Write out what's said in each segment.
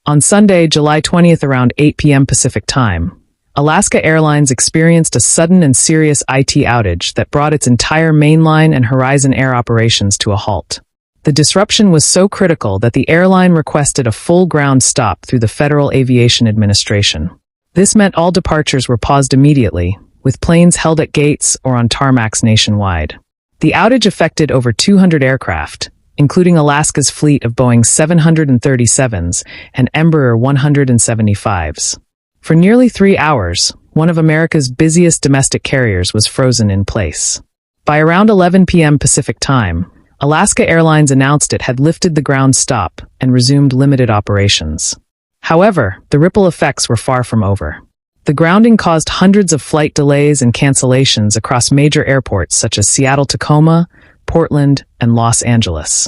On Sunday, July 20th around 8 p.m. Pacific Time, Alaska Airlines experienced a sudden and serious IT outage that brought its entire mainline and Horizon Air operations to a halt. The disruption was so critical that the airline requested a full ground stop through the Federal Aviation Administration. This meant all departures were paused immediately, with planes held at gates or on tarmacs nationwide. The outage affected over 200 aircraft, including Alaska's fleet of Boeing 737s and Embraer 175s. For nearly 3 hours, one of America's busiest domestic carriers was frozen in place. By around 11 p.m. Pacific Time, Alaska Airlines announced it had lifted the ground stop and resumed limited operations. However, the ripple effects were far from over. The grounding caused hundreds of flight delays and cancellations across major airports such as Seattle-Tacoma, Portland, and Los Angeles.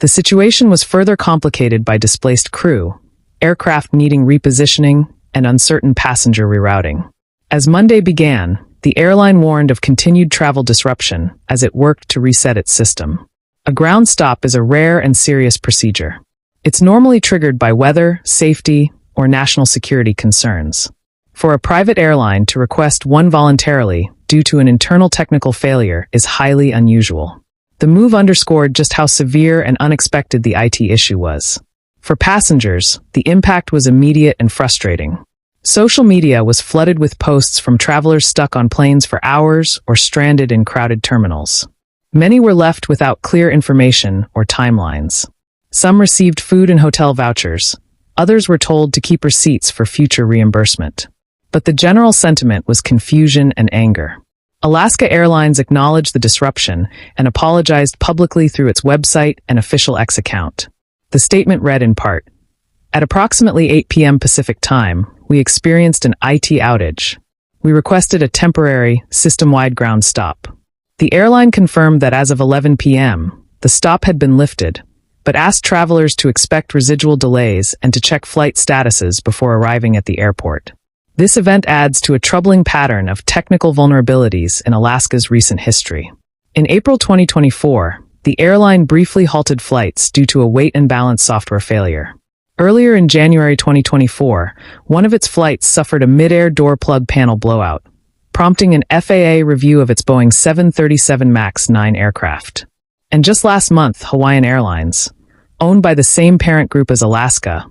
The situation was further complicated by displaced crew, aircraft needing repositioning, and uncertain passenger rerouting. As Monday began, the airline warned of continued travel disruption as it worked to reset its system. A ground stop is a rare and serious procedure. It's normally triggered by weather, safety, or national security concerns. For a private airline to request one voluntarily due to an internal technical failure is highly unusual. The move underscored just how severe and unexpected the IT issue was. For passengers, the impact was immediate and frustrating. Social media was flooded with posts from travelers stuck on planes for hours or stranded in crowded terminals. Many were left without clear information or timelines. Some received food and hotel vouchers. Others were told to keep receipts for future reimbursement. But the general sentiment was confusion and anger. Alaska Airlines acknowledged the disruption and apologized publicly through its website and official X account. The statement read in part, "At approximately 8 p.m. Pacific Time, we experienced an IT outage. We requested a temporary, system-wide ground stop. The airline confirmed that as of 11 p.m., the stop had been lifted, but asked travelers to expect residual delays and to check flight statuses before arriving at the airport." This event adds to a troubling pattern of technical vulnerabilities in Alaska's recent history. In April 2024, the airline briefly halted flights due to a weight and balance software failure. Earlier in January 2024, one of its flights suffered a mid-air door plug panel blowout, prompting an FAA review of its Boeing 737 MAX 9 aircraft. And just last month, Hawaiian Airlines, owned by the same parent group as Alaska,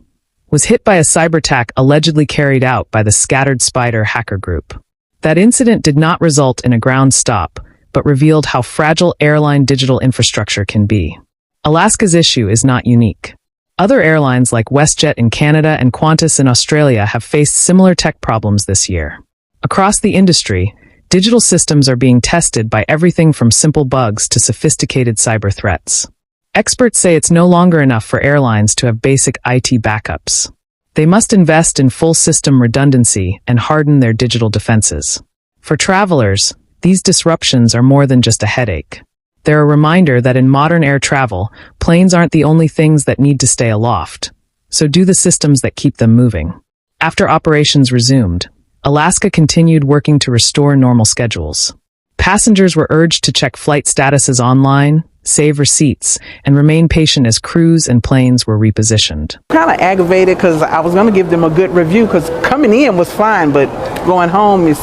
was hit by a cyberattack allegedly carried out by the Scattered Spider hacker group. That incident did not result in a ground stop, but revealed how fragile airline digital infrastructure can be. Alaska's issue is not unique. Other airlines like WestJet in Canada and Qantas in Australia have faced similar tech problems this year. Across the industry, digital systems are being tested by everything from simple bugs to sophisticated cyber threats. Experts say it's no longer enough for airlines to have basic IT backups. They must invest in full system redundancy and harden their digital defenses. For travelers, these disruptions are more than just a headache. They're a reminder that in modern air travel, planes aren't the only things that need to stay aloft. So do the systems that keep them moving. After operations resumed, Alaska continued working to restore normal schedules. Passengers were urged to check flight statuses online, save receipts, and remain patient as crews and planes were repositioned. Kind of aggravated because I was going to give them a good review because coming in was fine, but going home is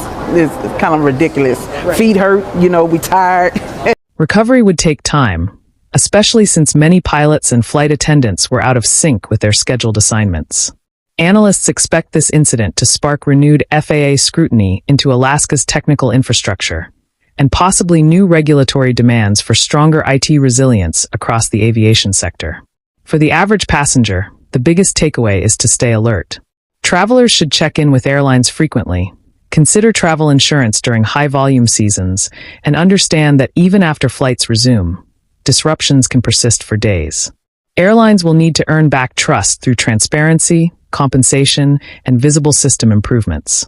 kind of ridiculous. Right. Feet hurt, we tired. Recovery would take time, especially since many pilots and flight attendants were out of sync with their scheduled assignments. Analysts expect this incident to spark renewed FAA scrutiny into Alaska's technical infrastructure and possibly new regulatory demands for stronger IT resilience across the aviation sector. For the average passenger, the biggest takeaway is to stay alert. Travelers should check in with airlines frequently, consider travel insurance during high-volume seasons, and understand that even after flights resume, disruptions can persist for days. Airlines will need to earn back trust through transparency, compensation, and visible system improvements.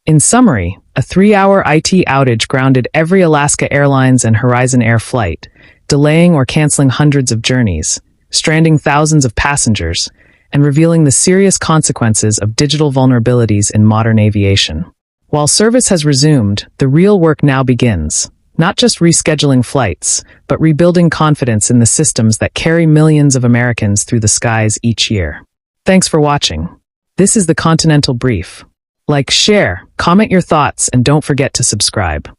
In summary, a 3-hour IT outage grounded every Alaska Airlines and Horizon Air flight, delaying or canceling hundreds of journeys, stranding thousands of passengers, and revealing the serious consequences of digital vulnerabilities in modern aviation. While service has resumed, the real work now begins, not just rescheduling flights, but rebuilding confidence in the systems that carry millions of Americans through the skies each year. Thanks for watching. This is the Continental Brief. Like, share, comment your thoughts, and don't forget to subscribe.